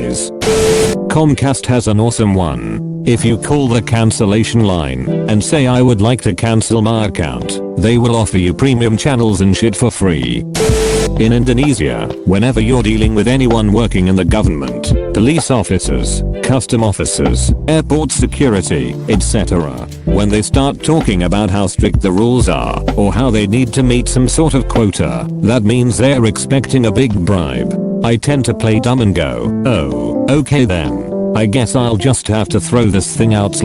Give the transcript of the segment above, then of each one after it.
days. Comcast has an awesome one. If you call the cancellation line and say I would like to cancel my account, they will offer you premium channels and shit for free. In Indonesia, whenever you're dealing with anyone working in the government, police officers, custom officers, airport security, etc., when they start talking about how strict the rules are, or how they need to meet some sort of quota, that means they're expecting a big bribe. I tend to play dumb and go, oh, okay then. I guess I'll just have to throw this thing out /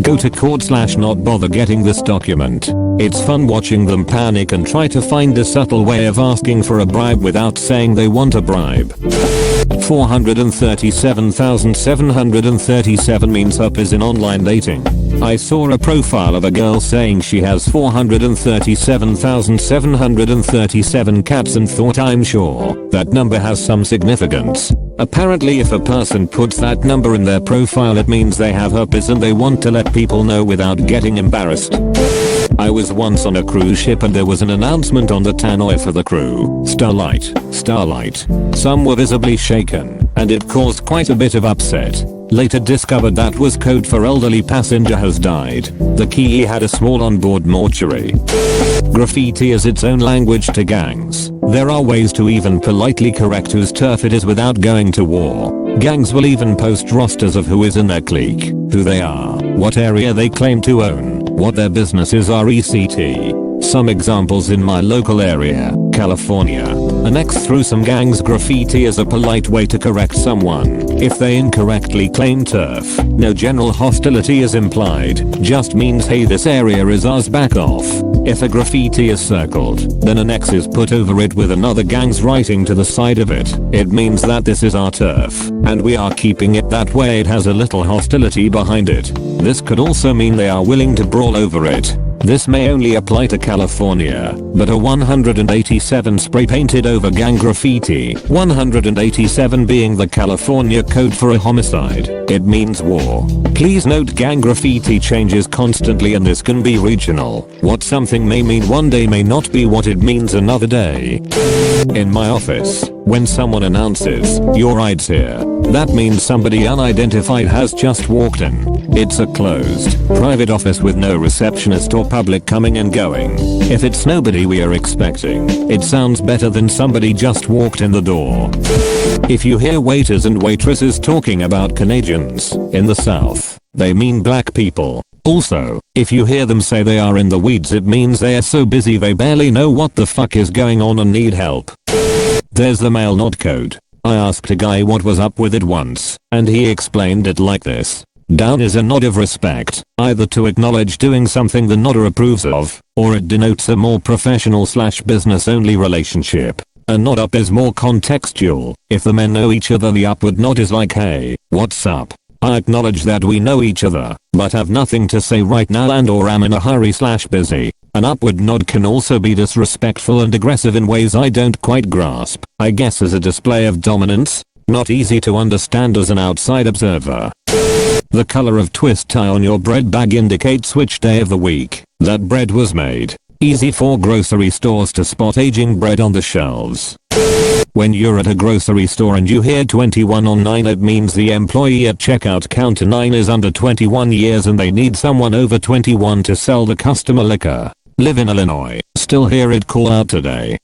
go to court / not bother getting this document. It's fun watching them panic and try to find a subtle way of asking for a bribe without saying they want a bribe. 437,737 means up is in online dating. I saw a profile of a girl saying she has 437,737 cats and thought I'm sure that number has some significance. Apparently if a person puts that number in their profile it means they have herpes and they want to let people know without getting embarrassed. I was once on a cruise ship and there was an announcement on the tannoy for the crew. Starlight, Starlight. Some were visibly shaken, and it caused quite a bit of upset. Later discovered that was code for elderly passenger has died. The key had a small onboard mortuary. Graffiti is its own language to gangs. There are ways to even politely correct whose turf it is without going to war. Gangs will even post rosters of who is in their clique, who they are, what area they claim to own, what their businesses are etc. Some examples in my local area, California. An ex threw some gangs graffiti as a polite way to correct someone. If they incorrectly claim turf, no general hostility is implied, just means hey this area is ours, back off. If a graffiti is circled, then an X is put over it with another gang's writing to the side of it. It means that this is our turf, and we are keeping it that way. It has a little hostility behind it. This could also mean they are willing to brawl over it. This may only apply to California, but a 187 spray painted over gang graffiti, 187 being the California code for a homicide. It means war. Please note gang graffiti changes constantly and this can be regional. What something may mean one day may not be what it means another day. In my office, when someone announces, "Your ride's here," that means somebody unidentified has just walked in. It's a closed, private office with no receptionist or public coming and going. If it's nobody we are expecting, it sounds better than somebody just walked in the door. If you hear waiters and waitresses talking about Canadians in the South, they mean black people. Also, if you hear them say they are in the weeds it means they are so busy they barely know what the fuck is going on and need help. There's the male nod code. I asked a guy what was up with it once, and he explained it like this. Down is a nod of respect, either to acknowledge doing something the nodder approves of, or it denotes a more professional / business only relationship. A nod up is more contextual. If the men know each other the upward nod is like hey, what's up? I acknowledge that we know each other, but have nothing to say right now and or am in a hurry / busy. An upward nod can also be disrespectful and aggressive in ways I don't quite grasp. I guess as a display of dominance. Not easy to understand as an outside observer. The color of twist tie on your bread bag indicates which day of the week that bread was made. Easy for grocery stores to spot aging bread on the shelves. When you're at a grocery store and you hear 21 on 9 it means the employee at checkout counter 9 is under 21 years and they need someone over 21 to sell the customer liquor. Live in Illinois, still hear it call out today.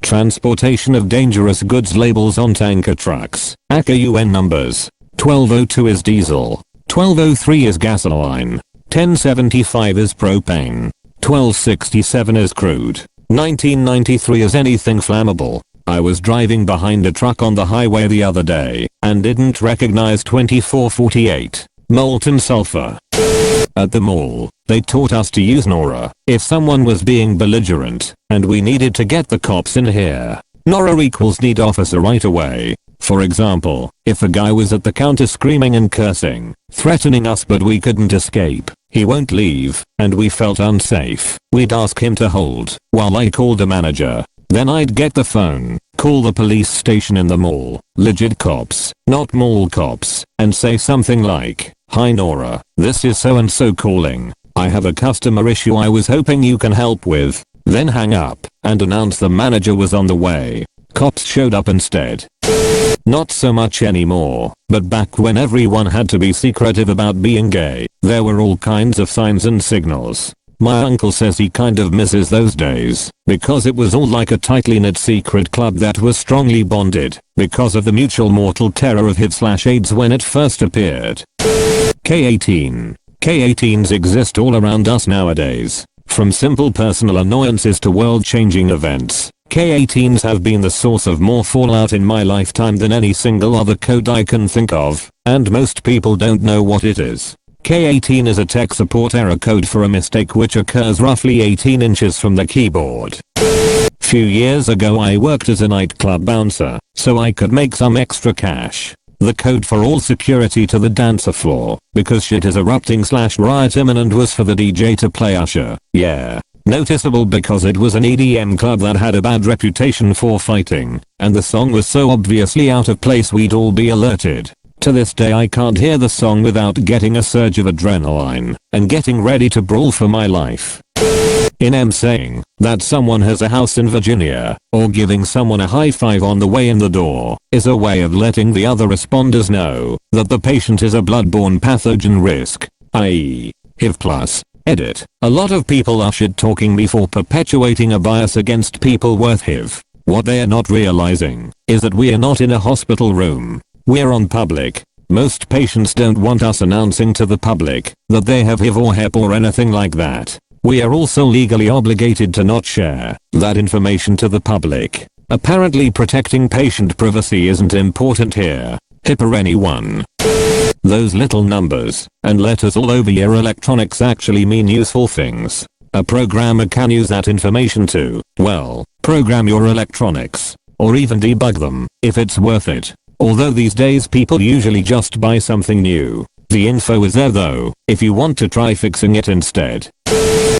Transportation of dangerous goods labels on tanker trucks. ACA UN numbers. 1202 is diesel. 1203 is gasoline. 1075 is propane. 1267 is crude. 1993 is anything flammable. I was driving behind a truck on the highway the other day and didn't recognize 2448. Molten sulfur. At the mall, they taught us to use Nora if someone was being belligerent and we needed to get the cops in here. Nora equals need officer right away. For example, if a guy was at the counter screaming and cursing, threatening us but we couldn't escape, he won't leave, and we felt unsafe, we'd ask him to hold while I called a manager. Then I'd get the phone, call the police station in the mall, legit cops, not mall cops, and say something like, "Hi Nora, this is so and so calling. I have a customer issue I was hoping you can help with." Then hang up and announce the manager was on the way. Cops showed up instead. Not so much anymore, but back when everyone had to be secretive about being gay, there were all kinds of signs and signals. My uncle says he kind of misses those days, because it was all like a tightly knit secret club that was strongly bonded, because of the mutual mortal terror of HIV/AIDS when it first appeared. K18. K18s exist all around us nowadays. From simple personal annoyances to world-changing events, K18s have been the source of more fallout in my lifetime than any single other code I can think of, and most people don't know what it is. K18 is a tech support error code for a mistake which occurs roughly 18 inches from the keyboard. Few years ago I worked as a nightclub bouncer, so I could make some extra cash. The code for all security to the dancer floor, because shit is erupting/riot imminent, was for the DJ to play Usher. Yeah. Noticeable because it was an EDM club that had a bad reputation for fighting, and the song was so obviously out of place we'd all be alerted. To this day I can't hear the song without getting a surge of adrenaline and getting ready to brawl for my life. Saying that someone has a house in Virginia, or giving someone a high five on the way in the door, is a way of letting the other responders know that the patient is a bloodborne pathogen risk, i.e. HIV+. Edit. A lot of people are shit talking me for perpetuating a bias against people with HIV. What they are not realizing is that we are not in a hospital room. We're on public. Most patients don't want us announcing to the public that they have HIV or HEP or anything like that. We are also legally obligated to not share that information to the public. Apparently protecting patient privacy isn't important here. HIP or anyone. Those little numbers and letters all over your electronics actually mean useful things. A programmer can use that information to, well, program your electronics, or even debug them, if it's worth it. Although these days people usually just buy something new. The info is there though, if you want to try fixing it instead.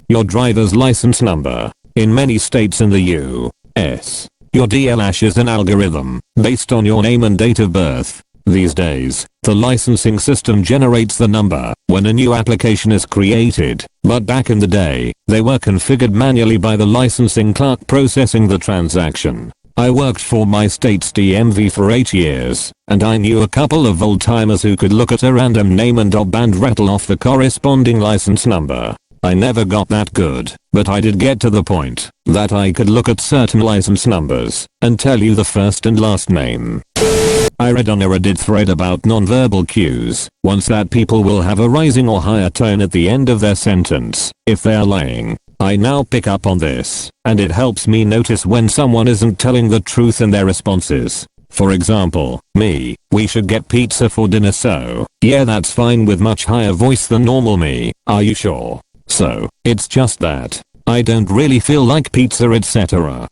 Your driver's license number. In many states in the U.S., your DLAsh is an algorithm based on your name and date of birth. These days, the licensing system generates the number when a new application is created, but back in the day, they were configured manually by the licensing clerk processing the transaction. I worked for my state's DMV for 8 years, and I knew a couple of old-timers who could look at a random name and DOB and rattle off the corresponding license number. I never got that good, but I did get to the point that I could look at certain license numbers and tell you the first and last name. I read on a Reddit thread about nonverbal cues once that people will have a rising or higher tone at the end of their sentence if they are lying. I now pick up on this, and it helps me notice when someone isn't telling the truth in their responses. For example, me, we should get pizza for dinner, so, yeah, that's fine, with much higher voice than normal me, are you sure? So, it's just that I don't really feel like pizza, etc.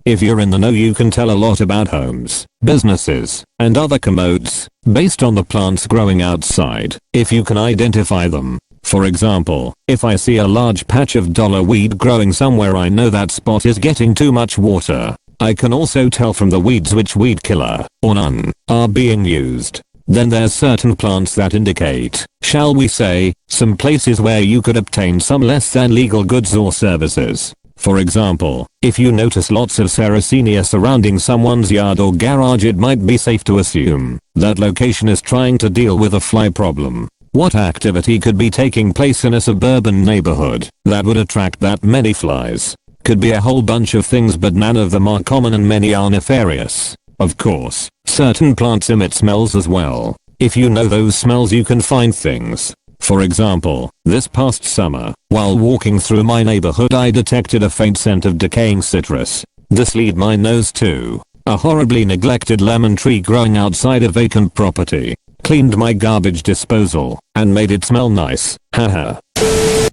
If you're in the know, you can tell a lot about homes, businesses, and other commodes based on the plants growing outside, if you can identify them. For example, if I see a large patch of dollar weed growing somewhere, I know that spot is getting too much water. I can also tell from the weeds which weed killer, or none, are being used. Then there's certain plants that indicate, shall we say, some places where you could obtain some less than legal goods or services. For example, if you notice lots of Sarracenia surrounding someone's yard or garage, it might be safe to assume that location is trying to deal with a fly problem. What activity could be taking place in a suburban neighborhood that would attract that many flies? Could be a whole bunch of things, but none of them are common and many are nefarious. Of course, certain plants emit smells as well. If you know those smells, you can find things. For example, this past summer, while walking through my neighborhood, I detected a faint scent of decaying citrus. This led my nose to a horribly neglected lemon tree growing outside a vacant property. Cleaned my garbage disposal and made it smell nice. Haha.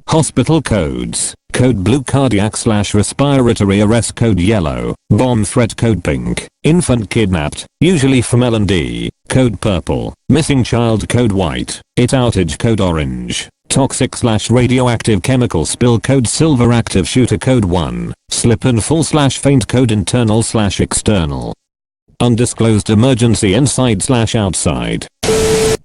Hospital codes. Code blue, cardiac/respiratory arrest code yellow, bomb threat code pink, infant kidnapped, usually from L&D, code purple, missing child code white, IT outage code orange, toxic/radioactive chemical spill code silver, active shooter code 1, slip and fall/faint code internal/external. Undisclosed emergency inside/outside.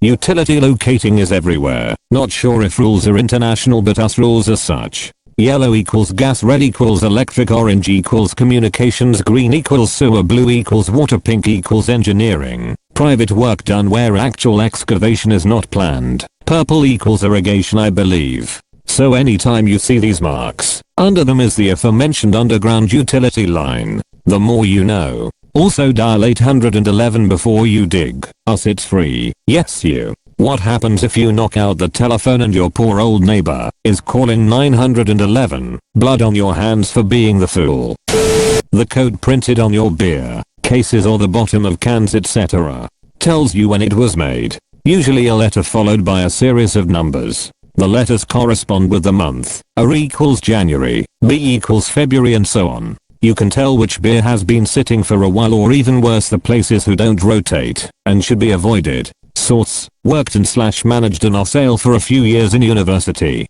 Utility locating is everywhere. Not sure if rules are international, but us rules are such. Yellow equals gas, red equals electric, orange equals communications, green equals sewer, blue equals water, pink equals engineering. Private work done where actual excavation is not planned. Purple equals irrigation, I believe. So anytime you see these marks, under them is the aforementioned underground utility line. The more you know. Also dial 811 before you dig. Us, it's free. Yes, you. What happens if you knock out the telephone and your poor old neighbor is calling 911? Blood on your hands for being the fool. The code printed on your beer cases or the bottom of cans, etc. tells you when it was made. Usually a letter followed by a series of numbers. The letters correspond with the month. A equals January, B equals February, and so on. You can tell which beer has been sitting for a while, or even worse, the places who don't rotate and should be avoided. Source: worked and / managed an sale for a few years in university.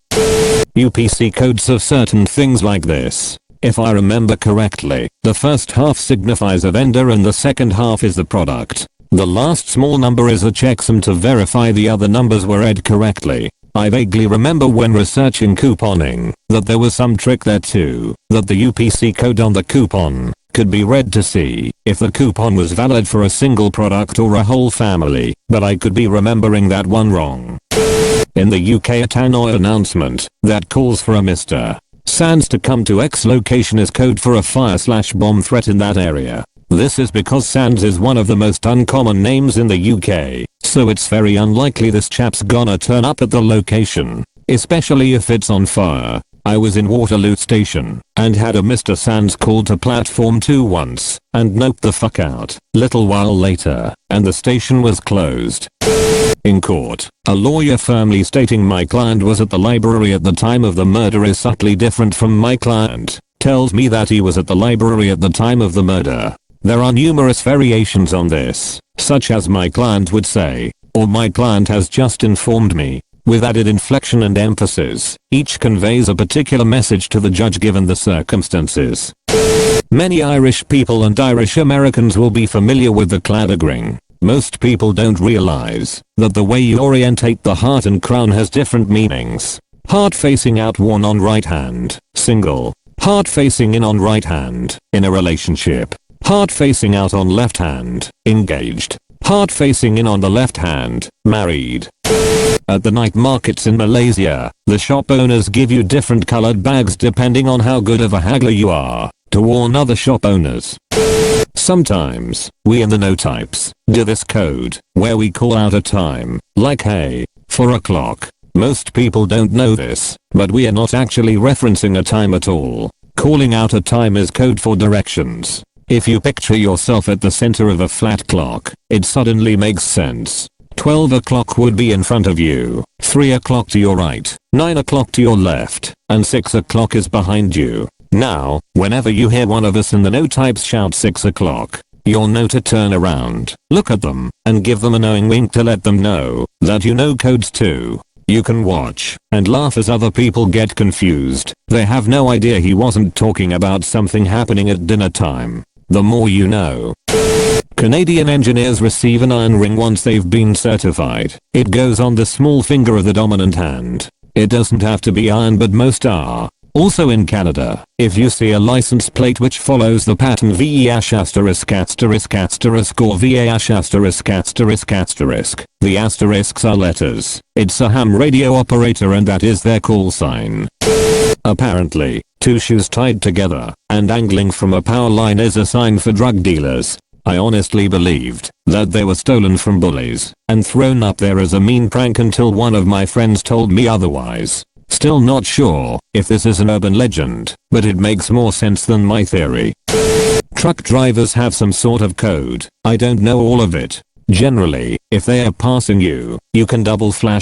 UPC codes of certain things like this. If I remember correctly, the first half signifies a vendor and the second half is the product. The last small number is a checksum to verify the other numbers were read correctly. I vaguely remember when researching couponing that there was some trick there too, that the UPC code on the coupon could be read to see if the coupon was valid for a single product or a whole family, but I could be remembering that one wrong. In the UK, a tannoy announcement that calls for a Mr. Sands to come to X location is code for a fire/bomb threat in that area. This is because Sands is one of the most uncommon names in the UK, so it's very unlikely this chap's gonna turn up at the location, especially if it's on fire. I was in Waterloo Station and had a Mr. Sands call to platform 2 once and noped the fuck out. Little while later, and the station was closed. In court, a lawyer firmly stating my client was at the library at the time of the murder is subtly different from my client tells me that he was at the library at the time of the murder. There are numerous variations on this, such as my client would say, or my client has just informed me, with added inflection and emphasis. Each conveys a particular message to the judge given the circumstances. Many Irish people and Irish Americans will be familiar with the claddagring. Most people don't realize that the way you orientate the heart and crown has different meanings. Heart facing out, worn on right hand, single. Heart facing in on right hand, in a relationship. Heart facing out on left hand, engaged. Heart facing in on the left hand, married. At the night markets in Malaysia, the shop owners give you different colored bags depending on how good of a haggler you are, to warn other shop owners. Sometimes, we in the no types do this code, where we call out a time, like hey, 4 o'clock. Most people don't know this, but we are not actually referencing a time at all. Calling out a time is code for directions. If you picture yourself at the center of a flat clock, it suddenly makes sense. 12 o'clock would be in front of you, 3 o'clock to your right, 9 o'clock to your left, and 6 o'clock is behind you. Now, whenever you hear one of us in the no types shout 6 o'clock, you'll know to turn around, look at them, and give them a knowing wink to let them know that you know codes too. You can watch and laugh as other people get confused. They have no idea he wasn't talking about something happening at dinner time. The more you know. Canadian engineers receive an iron ring once they've been certified. It goes on the small finger of the dominant hand. It doesn't have to be iron, but most are. Also in Canada, if you see a license plate which follows the pattern VE-*** or VA****, the asterisks are letters. It's a ham radio operator and that is their call sign. Apparently, 2 shoes tied together and angling from a power line is a sign for drug dealers. I honestly believed that they were stolen from bullies and thrown up there as a mean prank until one of my friends told me otherwise. Still not sure if this is an urban legend, but it makes more sense than my theory. Truck drivers have some sort of code. I don't know all of it. Generally, if they are passing you, you can double flash